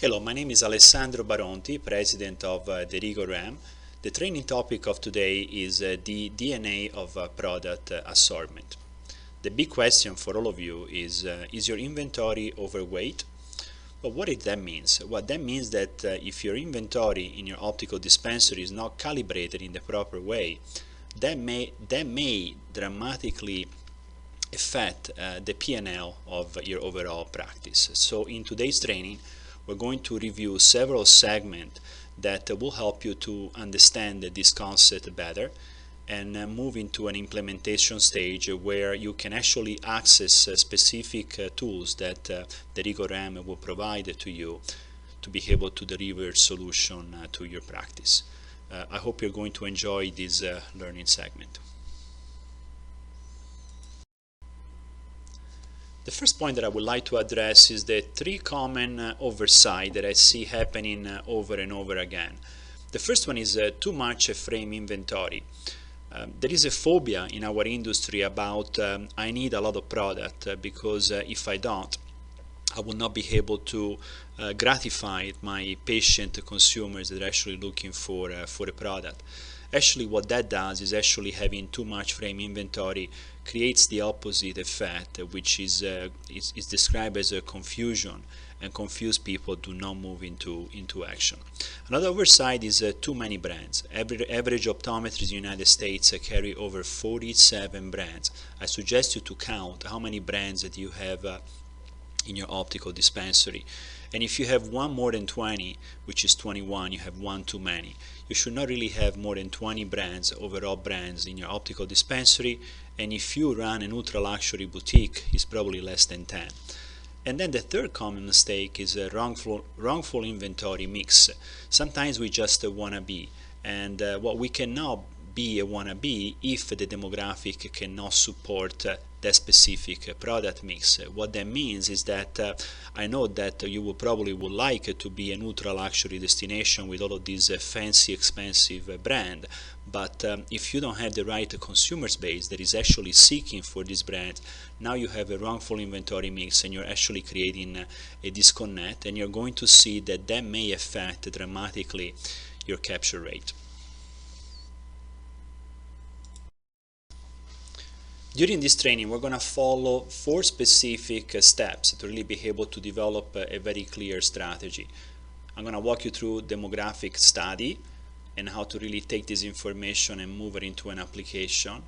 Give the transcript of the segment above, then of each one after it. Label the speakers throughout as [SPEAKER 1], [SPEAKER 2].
[SPEAKER 1] Hello, my name is Alessandro Baronti, President of Planogram. The training topic of today is the DNA of Product Assortment. The big question for all of you is your inventory overweight? Well, what does that mean? Well, that means that if your inventory in your optical dispensary is not calibrated in the proper way, that may dramatically affect the P&L of your overall practice. So in today's training, we're going to review several segments that will help you to understand this concept better and move into an implementation stage where you can actually access specific tools that the Planogram will provide to you to be able to deliver solution to your practice. I hope you're going to enjoy this learning segment. The first point that I would like to address is the three common oversight that I see happening over and over again. The first one is too much frame inventory. There is a phobia in our industry about I need a lot of product because if I don't, I will not be able to gratify my patient consumers that are actually looking for a product. Actually, what that does is actually having too much frame inventory creates the opposite effect, which is described as a confusion, and confused people do not move into action. Another oversight is too many brands. Average optometrists in the United States carry over 47 brands. I suggest you to count how many brands that you have in your optical dispensary. And if you have one more than 20, which is 21, you have one too many. You should not really have more than 20 brands, overall brands, in your optical dispensary, and if you run an ultra luxury boutique, it's probably less than 10. And then the third common mistake is a wrongful inventory mix. Sometimes we just wanna be, and what we cannot be a wannabe if the demographic cannot support that specific product mix. What that means is that I know that you would like to be an ultra luxury destination with all of these fancy expensive brand, but if you don't have the right consumer base that is actually seeking for this brand, now you have a wrongful inventory mix and you're actually creating a disconnect, and you're going to see that that may affect dramatically your capture rate. During this training, we're going to follow 4 specific steps to really be able to develop a very clear strategy. I'm going to walk you through demographic study and how to really take this information and move it into an application.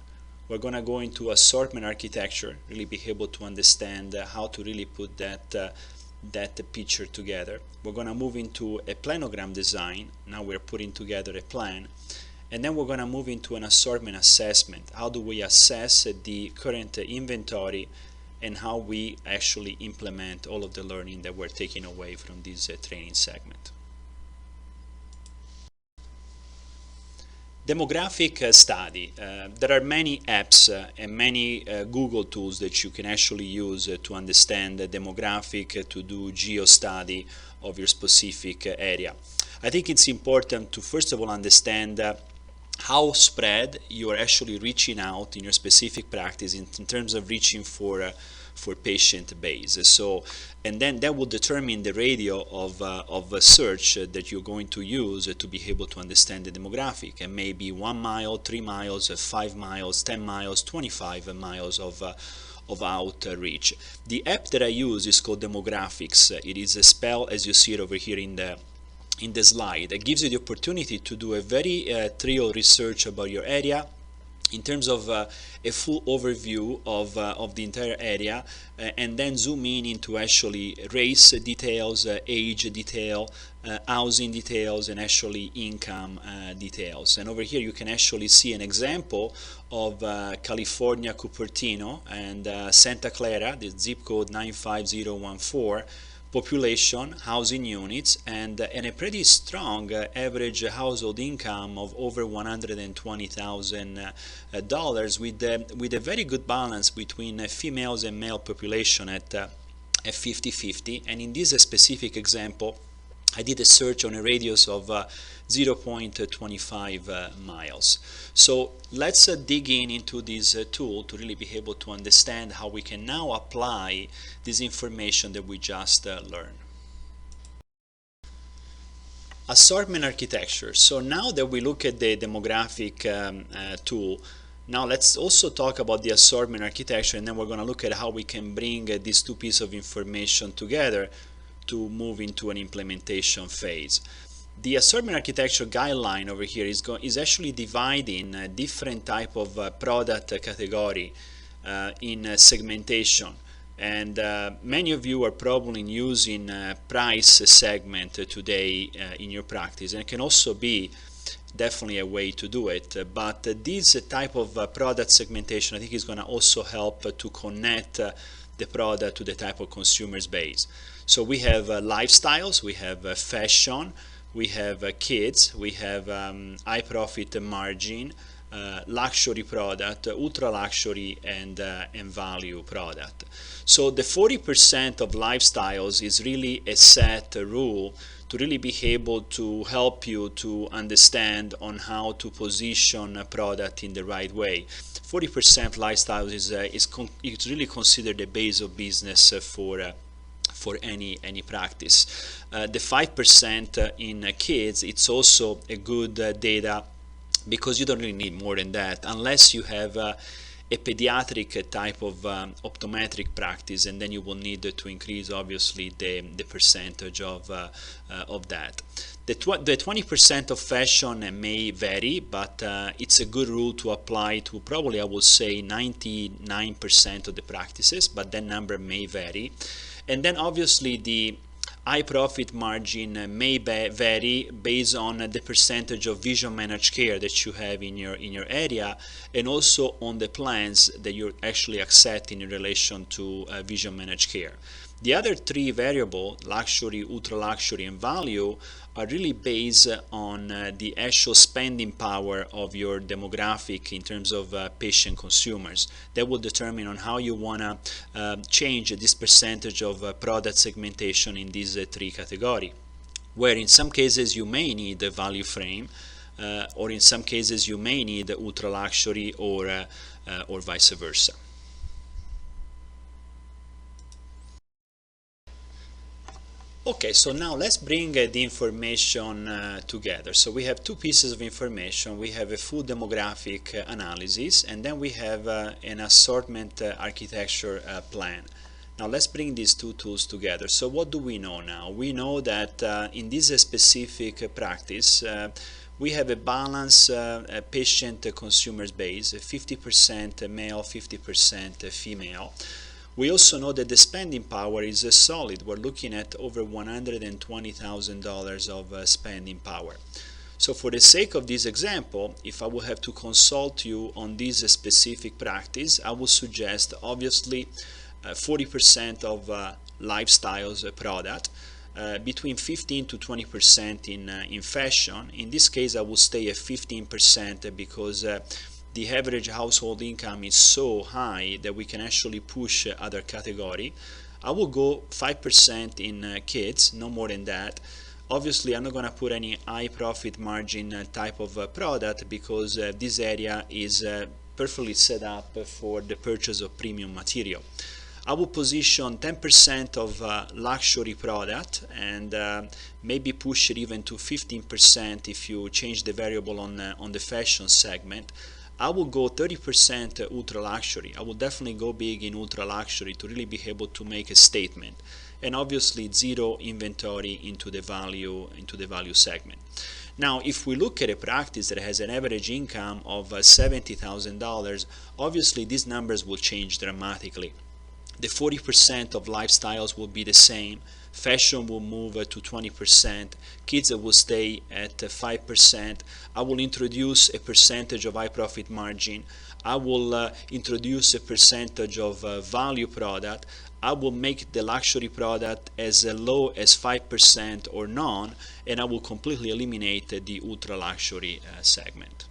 [SPEAKER 1] We're going to go into assortment architecture, really be able to understand how to really put that picture together. We're going to move into a planogram design. Now we're putting together a plan. And then we're going to move into an assortment assessment. How do we assess the current inventory and how we actually implement all of the learning that we're taking away from this training segment. Demographic study. There are many apps and many Google tools that you can actually use to understand the demographic, to do geo-study of your specific area. I think it's important to first of all understand how spread you are actually reaching out in your specific practice in terms of reaching for patient base. So, and then that will determine the radio of a search that you're going to use to be able to understand the demographic. And maybe 1 mile, 3 miles, 5 miles, 10 miles, 25 miles of outreach. The app that I use is called Demographics. It is spelled as you see it over here in the slide. It gives you the opportunity to do a very thorough research about your area in terms of a full overview of the entire area, and then zoom in into actually race details, age detail, housing details, and actually income details. And over here you can actually see an example of California, Cupertino, and Santa Clara, the zip code 95014, population, housing units, and a pretty strong average household income of over $120,000 with a very good balance between females and male population at 50-50. And in this specific example, I did a search on a radius of 0.25 miles. So let's dig into this tool to really be able to understand how we can now apply this information that we just learned. Assortment architecture. So now that we look at the demographic tool, now let's also talk about the assortment architecture, and then we're going to look at how we can bring these two pieces of information together to move into an implementation phase. The assortment architecture guideline over here is actually dividing different type of product category in segmentation. And many of you are probably using price segment today in your practice, and it can also be definitely a way to do it. But this type of product segmentation, I think, is going to also help to connect the product to the type of consumers base. So we have lifestyles, we have fashion, we have kids, we have high profit margin, luxury product, ultra luxury, and value product. So the 40% of lifestyles is really a set rule to really be able to help you to understand on how to position a product in the right way. 40% lifestyles is really considered the base of business for any practice. The 5% in kids, it's also a good data, because you don't really need more than that unless you have a pediatric type of optometric practice, and then you will need to increase obviously the percentage of that. The 20% of fashion may vary, but it's a good rule to apply to probably, I would say, 99% of the practices, but that number may vary. And then obviously the high profit margin may vary based on the percentage of vision managed care that you have in your area, and also on the plans that you're actually accepting in relation to vision managed care. The other three variables, luxury, ultra luxury, and value, are really based on the actual spending power of your demographic in terms of patient consumers. That will determine on how you want to change this percentage of product segmentation in these three categories, where in some cases you may need a value frame, or in some cases you may need ultra luxury, or vice versa. Okay, so now let's bring the information together. So we have two pieces of information. We have a full demographic analysis, and then we have an assortment architecture plan. Now let's bring these two tools together. So what do we know now? We know that in this specific practice, we have a balanced patient consumers base, 50% male, 50% female. We also know that the spending power is solid. We're looking at over $120,000 of spending power. So for the sake of this example, if I would have to consult you on this specific practice, I would suggest obviously 40% of lifestyles product, between 15 to 20% in fashion. In this case, I would stay at 15% because the average household income is so high that we can actually push other category. I will go 5% in kids, no more than that. Obviously, I'm not going to put any high profit margin type of product, because this area is perfectly set up for the purchase of premium material. I will position 10% of luxury product, and maybe push it even to 15% if you change the variable on the fashion segment. I will go 30% ultra luxury. I will definitely go big in ultra luxury to really be able to make a statement, and obviously zero inventory into the value segment. Now, if we look at a practice that has an average income of $70,000, obviously these numbers will change dramatically. The 40% of lifestyles will be the same. Fashion will move to 20%. Kids will stay at 5%. I will introduce a percentage of high profit margin. I will introduce a percentage of value product. I will make the luxury product as low as 5% or none, and I will completely eliminate the ultra luxury segment.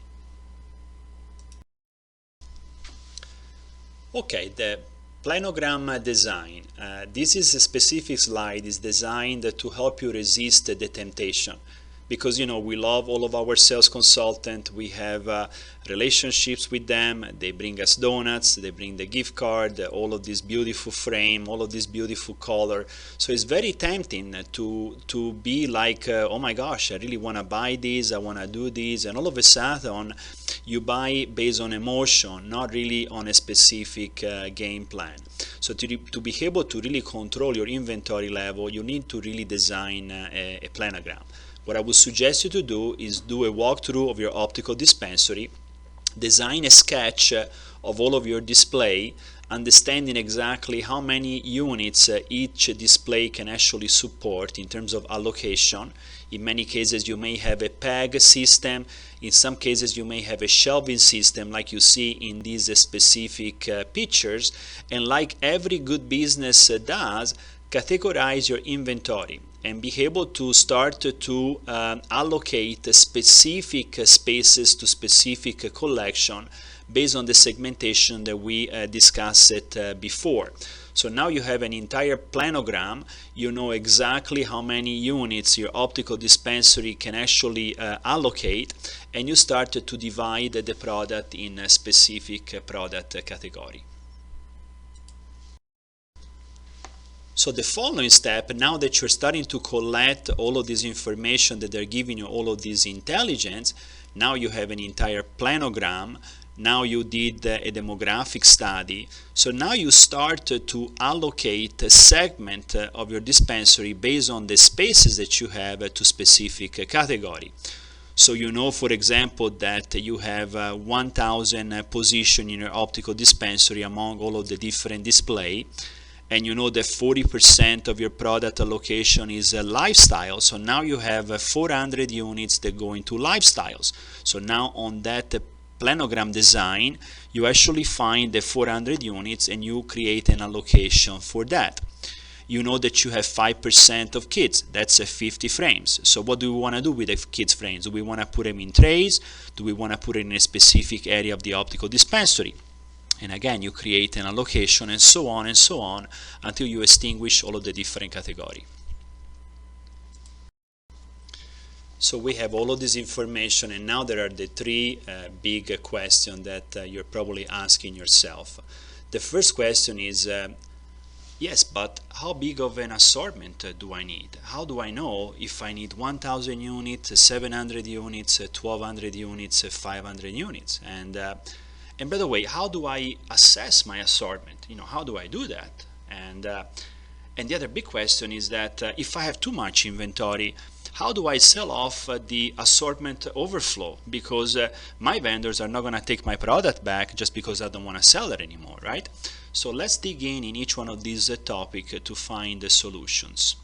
[SPEAKER 1] Okay, the planogram design. This is a specific slide is designed to help you resist the temptation. because we love all of our sales consultants. We have relationships with them. They bring us donuts, they bring the gift card, all of this beautiful frame, all of this beautiful color. So it's very tempting to be like, oh my gosh, I really want to buy this, I want to do this, and all of a sudden you buy based on emotion, not really on a specific game plan. So to be able to really control your inventory level, you need to really design a planogram. What I would suggest you to do is do a walkthrough of your optical dispensary, design a sketch of all of your display, understanding exactly how many units each display can actually support in terms of allocation. In many cases you may have a peg system, in some cases you may have a shelving system like you see in these specific pictures, and like every good business does, categorize your inventory and be able to start to allocate specific spaces to specific collection based on the segmentation that we discussed before. So now you have an entire planogram. You know exactly how many units your optical dispensary can actually allocate, and you start to divide the product in a specific product category. So the following step, now that you're starting to collect all of this information, that they're giving you all of this intelligence, now you have an entire planogram. Now you did a demographic study. So now you start to allocate a segment of your dispensary based on the spaces that you have to specific category. So you know, for example, that you have 1,000 positions in your optical dispensary among all of the different display. And you know that 40% of your product allocation is lifestyle. So now you have 400 units that go into lifestyles. So now on that planogram design, you actually find the 400 units and you create an allocation for that. You know that you have 5% of kids, that's 50 frames. So what do we want to do with the kids frames? Do we want to put them in trays? Do we want to put it in a specific area of the optical dispensary? And again, you create an allocation and so on until you extinguish all of the different categories. So we have all of this information, and now there are the three big questions that you're probably asking yourself. The first question is, yes, but how big of an assortment do I need? How do I know if I need 1,000 units, 700 units, 1,200 units, 500 units? And by the way, how do I assess my assortment? How do I do that? And the other big question is that if I have too much inventory, how do I sell off the assortment overflow? Because my vendors are not going to take my product back just because I don't want to sell it anymore, right? So let's dig in each one of these topics to find the solutions.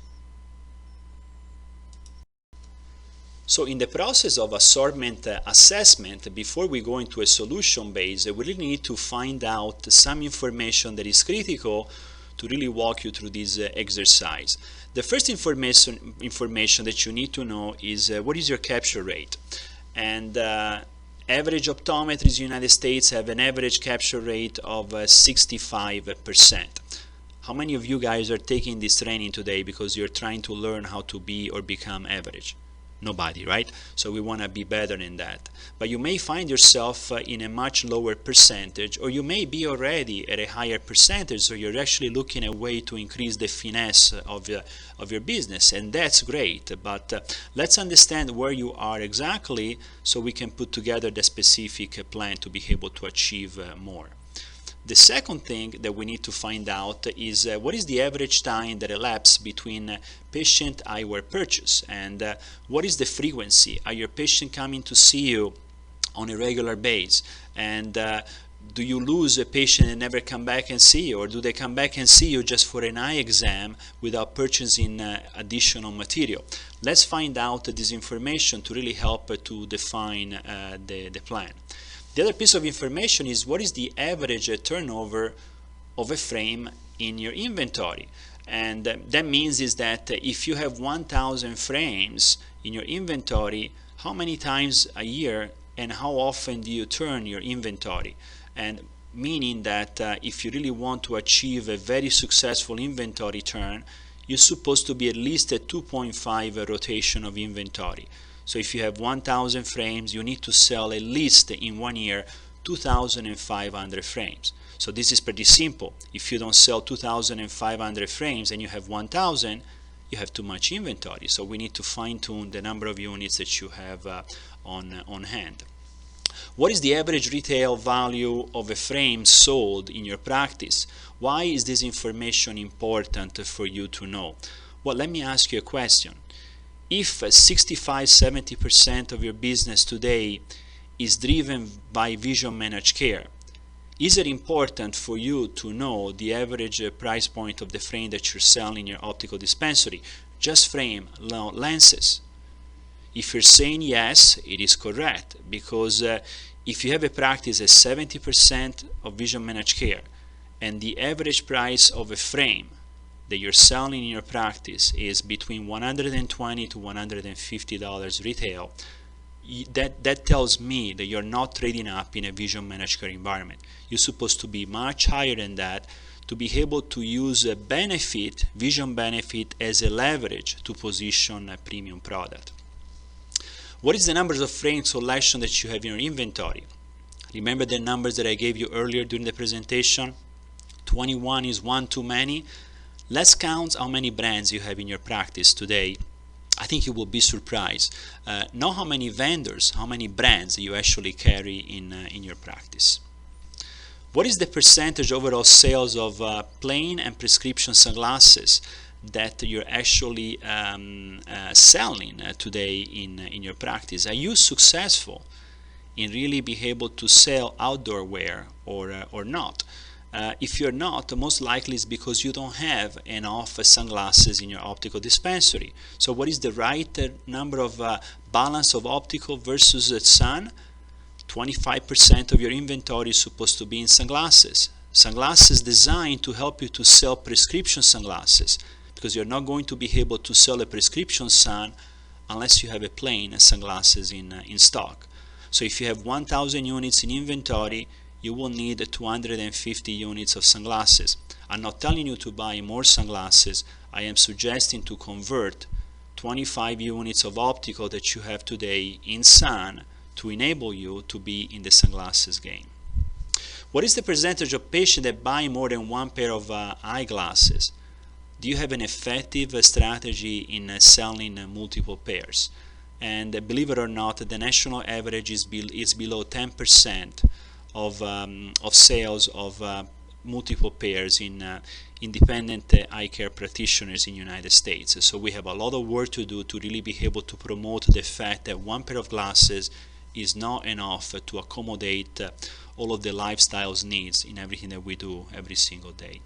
[SPEAKER 1] So in the process of assortment assessment, before we go into a solution base, we really need to find out some information that is critical to really walk you through this exercise. The first information that you need to know is what is your capture rate. And average optometrists in the United States have an average capture rate of 65%. How many of you guys are taking this training today because you're trying to learn how to be or become average? Nobody, right? So we want to be better than that. But you may find yourself in a much lower percentage, or you may be already at a higher percentage, so you're actually looking at a way to increase the finesse of your business, and that's great. But let's understand where you are exactly so we can put together the specific plan to be able to achieve more. The second thing that we need to find out is what is the average time that elapses between patient eyewear purchase, and what is the frequency? Are your patients coming to see you on a regular basis? And do you lose a patient and never come back and see you, or do they come back and see you just for an eye exam without purchasing additional material? Let's find out this information to really help to define the plan. The other piece of information is what is the average turnover of a frame in your inventory. And that means is that if you have 1,000 frames in your inventory, how many times a year and how often do you turn your inventory? And meaning that if you really want to achieve a very successful inventory turn, you're supposed to be at least at 2.5 rotation of inventory. So if you have 1,000 frames, you need to sell at least in 1 year 2,500 frames. So this is pretty simple. If you don't sell 2,500 frames and you have 1,000, you have too much inventory. So we need to fine-tune the number of units that you have on hand. What is the average retail value of a frame sold in your practice? Why is this information important for you to know? Well, let me ask you a question. If 65–70% of your business today is driven by vision managed care, is it important for you to know the average price point of the frame that you're selling in your optical dispensary? Just frame, no lenses. If you're saying yes, it is correct, because if you have a practice at 70% of vision managed care and the average price of a frame that you're selling in your practice is between $120 to $150 retail, that tells me that you're not trading up in a vision managed care environment. You're supposed to be much higher than that to be able to use a benefit, vision benefit, as a leverage to position a premium product. What is the numbers of frame selection that you have in your inventory? Remember the numbers that I gave you earlier during the presentation? 21 is one too many. Let's count how many brands you have in your practice today. I think you will be surprised. Know how many vendors, how many brands you actually carry in your practice. What is the percentage overall sales of plain and prescription sunglasses that you're actually selling today in your practice? Are you successful in really being able to sell outdoor wear or not? If you're not, most likely it's because you don't have enough sunglasses in your optical dispensary. So what is the right number of balance of optical versus sun? 25% of your inventory is supposed to be in sunglasses. Sunglasses designed to help you to sell prescription sunglasses, because you're not going to be able to sell a prescription sun unless you have a plain sunglasses in stock. So if you have 1,000 units in inventory, you will need 250 units of sunglasses. I'm not telling you to buy more sunglasses. I am suggesting to convert 25 units of optical that you have today in sun to enable you to be in the sunglasses game. What is the percentage of patients that buy more than one pair of eyeglasses? Do you have an effective strategy in selling multiple pairs? And believe it or not, the national average is below 10% of sales of multiple pairs in independent eye care practitioners in the United States. So we have a lot of work to do to really be able to promote the fact that one pair of glasses is not enough to accommodate all of the lifestyle's needs in everything that we do every single day.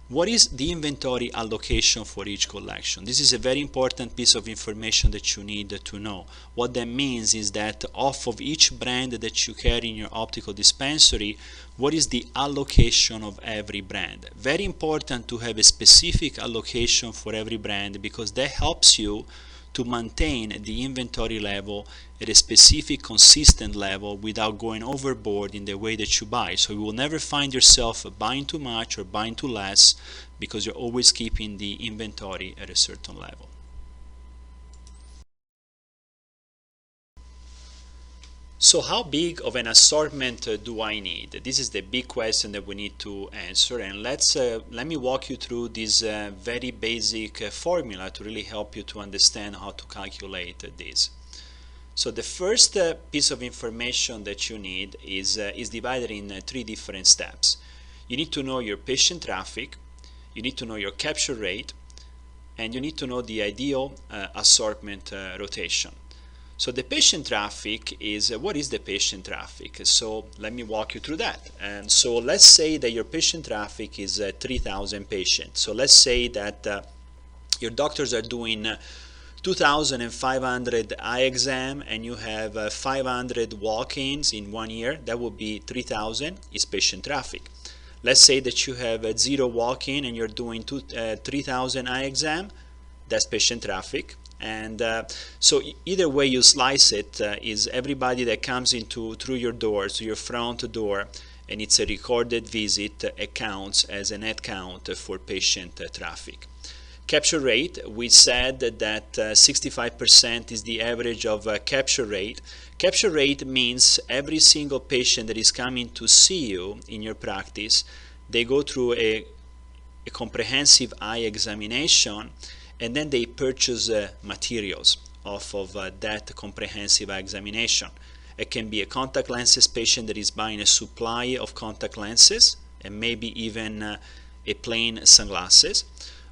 [SPEAKER 1] What is the inventory allocation for each collection? This is a very important piece of information that you need to know. What that means is that off of each brand that you carry in your optical dispensary, what is the allocation of every brand? Very important to have a specific allocation for every brand, because that helps you to maintain the inventory level at a specific consistent level without going overboard in the way that you buy. So you will never find yourself buying too much or buying too less, because you're always keeping the inventory at a certain level. So how big of an assortment do I need? This is the big question that we need to answer, and let me walk you through this very basic formula to really help you to understand how to calculate this. So the first piece of information that you need is divided in three different steps. You need to know your patient traffic, you need to know your capture rate, and you need to know the ideal assortment rotation. So the patient traffic is, what is the patient traffic? So let me walk you through that. And so let's say that your patient traffic is 3,000 patients. So let's say that your doctors are doing 2,500 eye exam and you have 500 walk-ins in 1 year. That would be 3,000 is patient traffic. Let's say that you have 0 walk-in and you're doing 3,000 eye exam. That's patient traffic. And so either way you slice it, is everybody that comes through your door, to your front door, and it's a recorded visit, counts as a net count for patient traffic. Capture rate, we said that 65% is the average of capture rate. Capture rate means every single patient that is coming to see you in your practice, they go through a comprehensive eye examination, and then they purchase materials off of that comprehensive eye examination. It can be a contact lenses patient that is buying a supply of contact lenses and maybe even a plain sunglasses,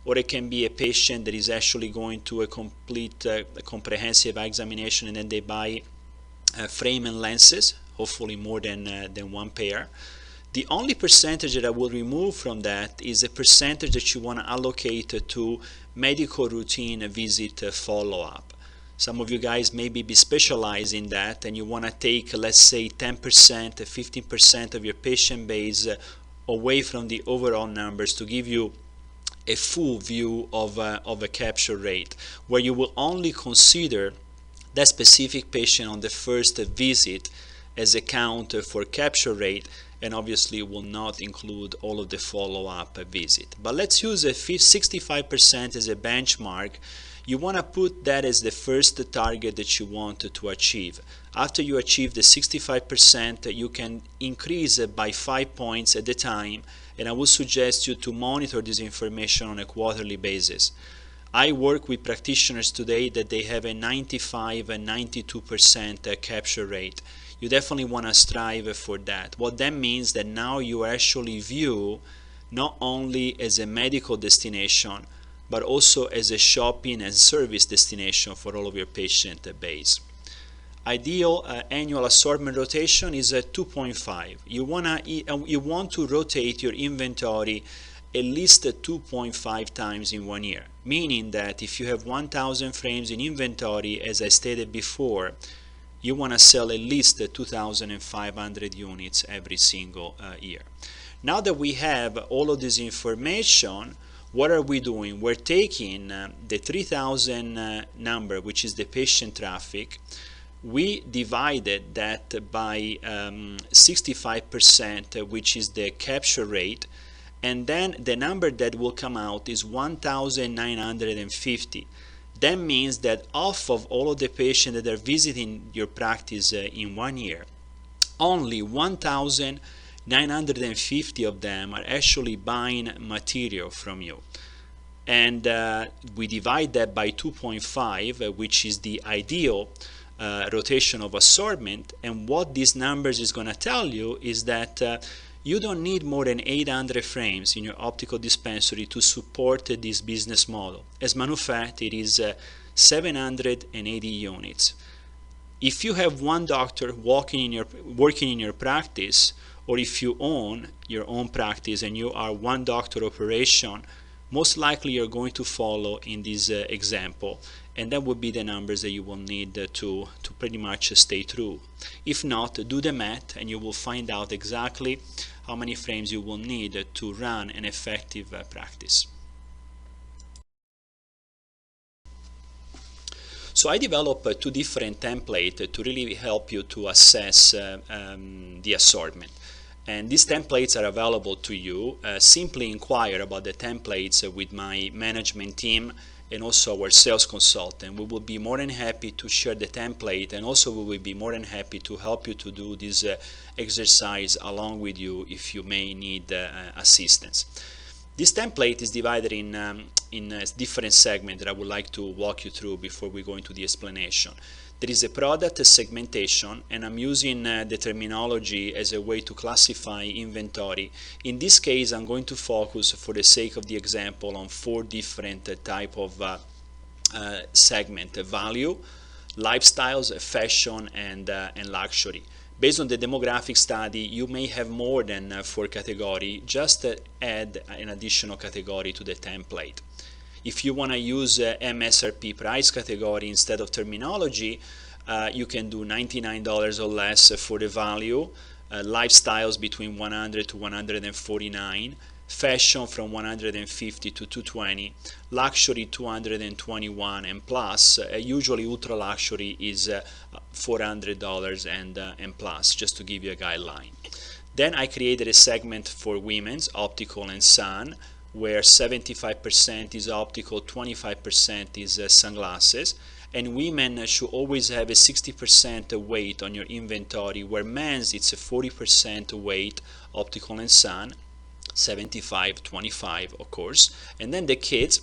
[SPEAKER 1] or it can be a patient that is actually going to a complete comprehensive eye examination and then they buy frame and lenses, hopefully more than one pair. The only percentage that I will remove from that is a percentage that you want to allocate to medical routine visit follow-up. Some of you guys maybe be specialized in that and you want to take, let's say, 10%, 15% of your patient base away from the overall numbers to give you a full view of a capture rate, where you will only consider that specific patient on the first visit as a count for capture rate, and obviously will not include all of the follow-up visit. But let's use a 65% as a benchmark. You want to put that as the first target that you want to achieve. After you achieve the 65%, you can increase it by 5 points at a time, and I would suggest you to monitor this information on a quarterly basis. I work with practitioners today that they have a 95 and 92% capture rate. You definitely want to strive for that. What that means that now you actually view not only as a medical destination, but also as a shopping and service destination for all of your patient base. Ideal annual assortment rotation is 2.5. You want to rotate your inventory at least 2.5 times in 1 year, meaning that if you have 1,000 frames in inventory, as I stated before, you want to sell at least 2,500 units every single year. Now that we have all of this information, what are we doing? We're taking the 3,000 number, which is the patient traffic. We divided that by 65%, which is the capture rate, and then the number that will come out is 1,950. That means that off of all of the patients that are visiting your practice in 1 year, only 1,950 of them are actually buying material from you. And we divide that by 2.5, which is the ideal rotation of assortment. And what these numbers is going to tell you is that you don't need more than 800 frames in your optical dispensary to support this business model. As a matter of fact, it is 780 units. If you have one doctor working in your practice, or if you own your own practice and you are one doctor operation, most likely you're going to follow in this example, and that would be the numbers that you will need to pretty much stay true. If not, do the math and you will find out exactly how many frames you will need to run an effective practice. So I developed two different templates to really help you to assess the assortment. And these templates are available to you. Simply inquire about the templates with my management team and also our sales consultant. We will be more than happy to share the template, and also we will be more than happy to help you to do this exercise along with you if you may need assistance. This template is divided in different segments that I would like to walk you through before we go into the explanation. There is a product segmentation, and I'm using the terminology as a way to classify inventory. In this case, I'm going to focus, for the sake of the example, on 4 different type of segment: value, lifestyles, fashion, and luxury. Based on the demographic study, you may have more than 4 categories. Just add an additional category to the template. If you want to use MSRP price category instead of terminology, you can do $99 or less for the value, lifestyles between 100 to 149, fashion from 150 to 220, luxury 221 and plus. Usually ultra luxury is $400 and plus, just to give you a guideline. Then I created a segment for women's, optical and sun, where 75% is optical, 25% is sunglasses. And women should always have a 60% weight on your inventory, where men's it's a 40% weight, optical and sun, 75, 25 of course. And then the kids,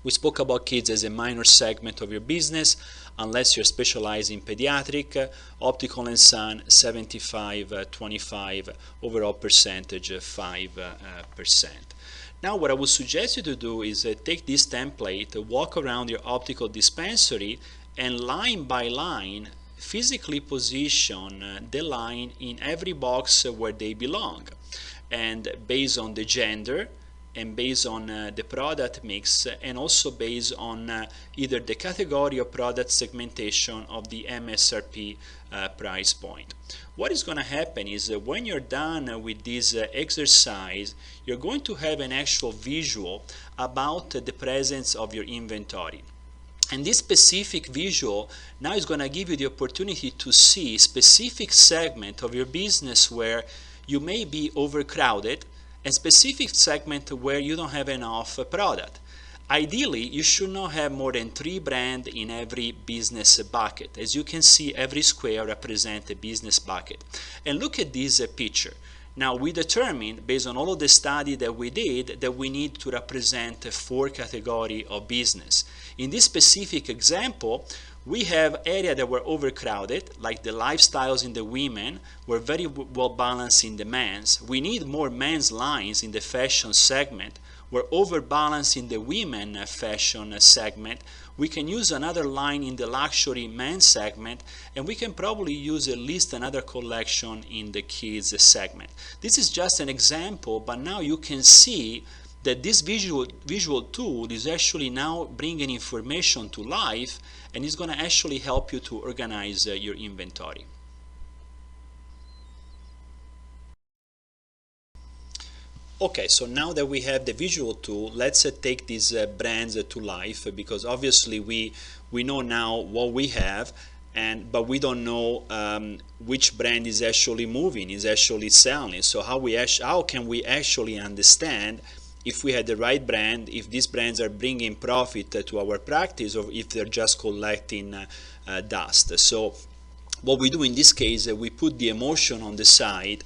[SPEAKER 1] we spoke about kids as a minor segment of your business, unless you're specialized in pediatric, optical and sun, 75, 25, overall percentage 5%. Now what I would suggest you to do is take this template, walk around your optical dispensary, and line by line physically position the line in every box where they belong. And based on the gender, and based on the product mix, and also based on either the category or product segmentation of the MSRP price point. What is going to happen is when you're done with this exercise, you're going to have an actual visual about the presence of your inventory. And this specific visual now is going to give you the opportunity to see specific segment of your business where you may be overcrowded, and specific segment where you don't have enough product. Ideally, you should not have more than 3 brands in every business bucket. As you can see, every square represents a business bucket. And look at this picture. Now, we determined, based on all of the study that we did, that we need to represent 4 categories of business. In this specific example, we have areas that were overcrowded, like the lifestyles in the women were very well balanced in the men's. We need more men's lines in the fashion segment. We're overbalanced in the women fashion segment. We can use another line in the luxury men's segment, and we can probably use at least another collection in the kids segment. This is just an example, but now you can see that this visual tool is actually now bringing information to life, and is going to actually help you to organize your inventory. Okay, so now that we have the visual tool, let's take these brands to life, because obviously we know now what we have, but we don't know which brand is actually moving, is actually selling. So how can we actually understand if we had the right brand, if these brands are bringing profit to our practice, or if they're just collecting dust? So what we do in this case, we put the emotion on the side,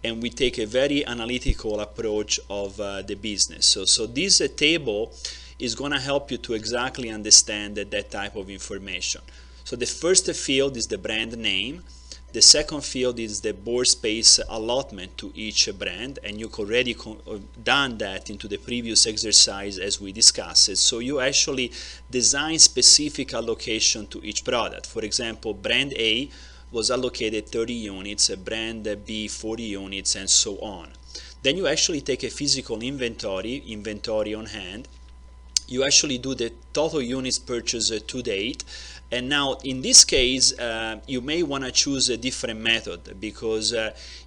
[SPEAKER 1] and we take a very analytical approach of the business. So this table is going to help you to exactly understand that type of information. So the first field is the brand name. The second field is the board space allotment to each brand, and you've already done that into the previous exercise as we discussed it. So you actually design specific allocation to each product. For example, brand A was allocated 30 units, brand B 40 units, and so on. Then you actually take a physical inventory on hand. You actually do the total units purchased to date. And now in this case, you may want to choose a different method, because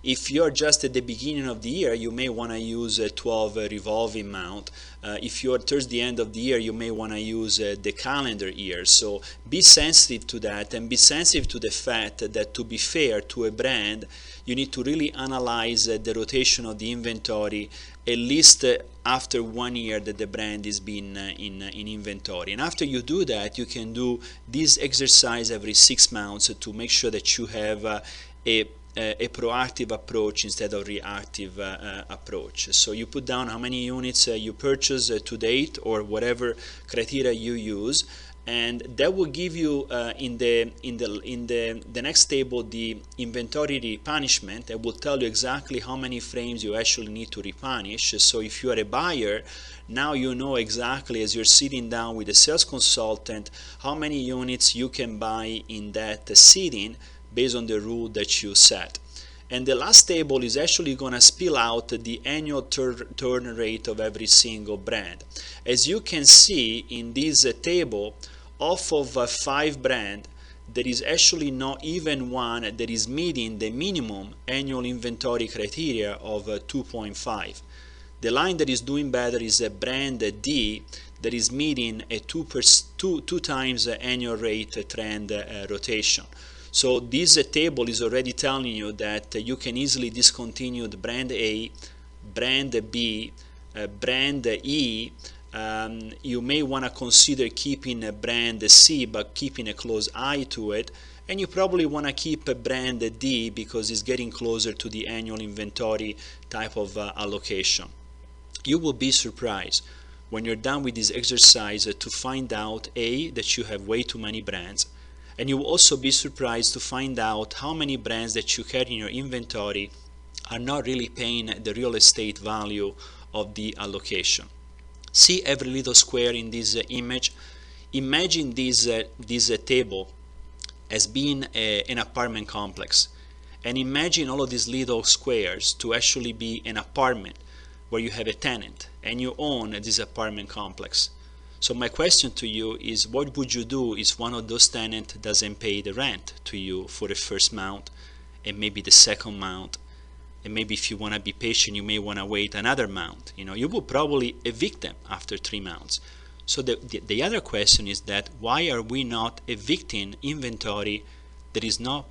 [SPEAKER 1] if you're just at the beginning of the year, you may want to use a 12 revolving mount. If you're towards the end of the year, you may want to use the calendar year. So be sensitive to that, and be sensitive to the fact that, to be fair to a brand, you need to really analyze the rotation of the inventory at least after 1 year that the brand is been in inventory. And after you do that, you can do this exercise every 6 months to make sure that you have a proactive approach instead of reactive approach. So you put down how many units you purchase to date, or whatever criteria you use, and that will give you in the next table the inventory replenishment. That will tell you exactly how many frames you actually need to replenish. So if you are a buyer, now you know exactly, as you're sitting down with a sales consultant, how many units you can buy in that sitting based on the rule that you set. And the last table is actually going to spill out the annual turn rate of every single brand. As you can see in this table, off of 5 brands, there is actually not even one that is meeting the minimum annual inventory criteria of 2.5. The line that is doing better is a brand D that is meeting a 2 times annual rate trend rotation. So this table is already telling you that you can easily discontinue the brand A, brand B, brand E, you may want to consider keeping a brand C but keeping a close eye to it, and you probably want to keep a brand D because it's getting closer to the annual inventory type of allocation. You will be surprised when you're done with this exercise to find out that you have way too many brands, and you will also be surprised to find out how many brands that you carry in your inventory are not really paying the real estate value of the allocation. See every little square in this image. Imagine this table as being an apartment complex, and imagine all of these little squares to actually be an apartment where you have a tenant and you own this apartment complex. So my question to you is, what would you do if one of those tenants doesn't pay the rent to you for the first month and maybe the second month, and maybe if you want to be patient you may want to wait another month? You will probably evict them after 3 months. So the other question is that why are we not evicting inventory that is not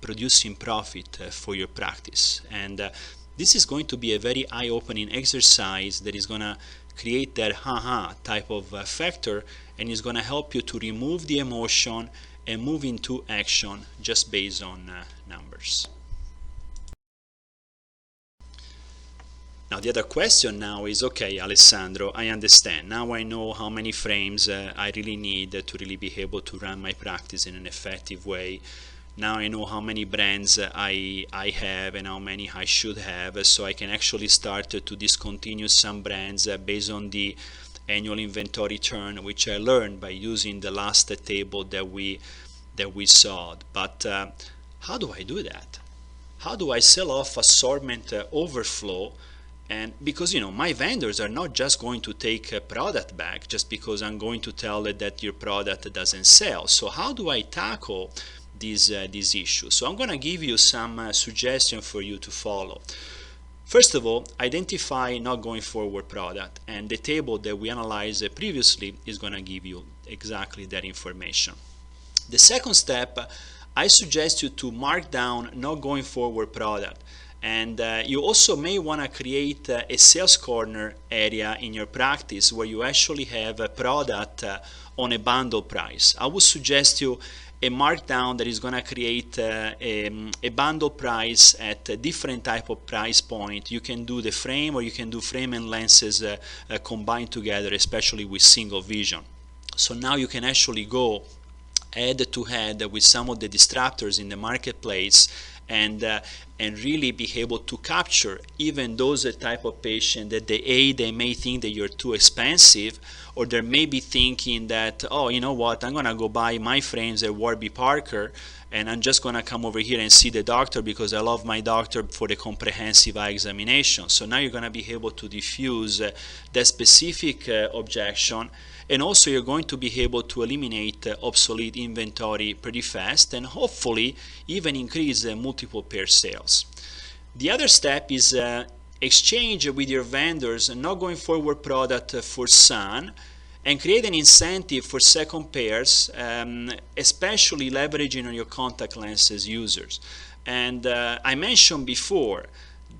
[SPEAKER 1] producing profit for your practice? And this is going to be a very eye-opening exercise that is going to create that ha-ha type of factor, and is going to help you to remove the emotion and move into action just based on numbers. Now the other question now is, okay, Alessandro, I understand. Now I know how many frames I really need to really be able to run my practice in an effective way. Now I know how many brands I have and how many I should have, so I can actually start to discontinue some brands based on the annual inventory turn, which I learned by using the last table that we saw. But how do I do that? How do I sell off assortment overflow? And because my vendors are not just going to take a product back just because I'm going to tell them that your product doesn't sell. So how do I tackle this issue? So I'm going to give you some suggestions for you to follow. First of all, identify not going forward product, and the table that we analyzed previously is going to give you exactly that information. The second step, I suggest you to mark down not going forward product. And you also may want to create a sales corner area in your practice where you actually have a product on a bundle price. I would suggest you a markdown that is going to create a bundle price at a different type of price point. You can do the frame, or you can do frame and lenses combined together, especially with single vision. So now you can actually go head to head with some of the disruptors in the marketplace and really be able to capture even those type of patient that they may think that you're too expensive, or they may be thinking that, oh, you know what, I'm gonna go buy my frames at Warby Parker and I'm just gonna come over here and see the doctor because I love my doctor for the comprehensive eye examination. So now you're gonna be able to diffuse that specific objection, and also you're going to be able to eliminate obsolete inventory pretty fast, and hopefully even increase multiple pair sales. The other step is exchange with your vendors not going forward product for sun, and create an incentive for second pairs, especially leveraging on your contact lenses users. And I mentioned before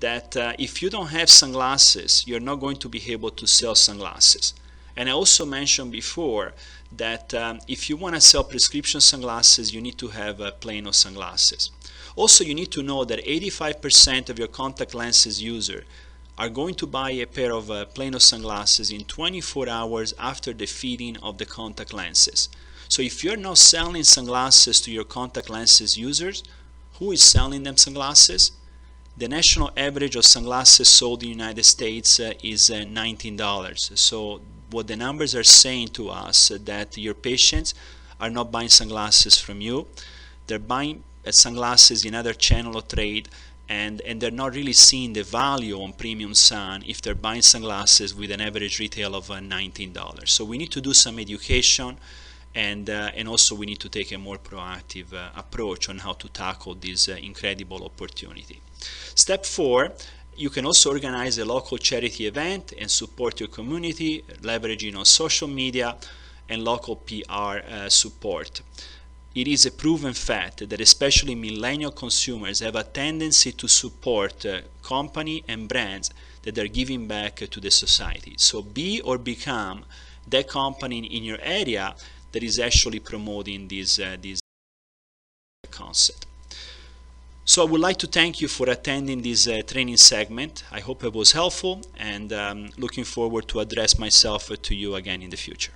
[SPEAKER 1] that if you don't have sunglasses, you're not going to be able to sell sunglasses. And I also mentioned before that if you want to sell prescription sunglasses, you need to have Plano sunglasses. Also, you need to know that 85% of your contact lenses user are going to buy a pair of Plano sunglasses in 24 hours after the fitting of the contact lenses. So if you're not selling sunglasses to your contact lenses users, who is selling them sunglasses? The national average of sunglasses sold in the United States is $19. So what the numbers are saying to us that your patients are not buying sunglasses from you. They're buying sunglasses in other channel of trade, and they're not really seeing the value on premium sun if they're buying sunglasses with an average retail of $19. So we need to do some education, and also we need to take a more proactive approach on how to tackle this incredible opportunity. Step 4, you can also organize a local charity event and support your community, leveraging on social media and local PR support. it is a proven fact that especially millennial consumers have a tendency to support company and brands that are giving back to the society. So be or become that company in your area that is actually promoting this concept. So I would like to thank you for attending this training segment. I hope it was helpful, and looking forward to address myself to you again in the future.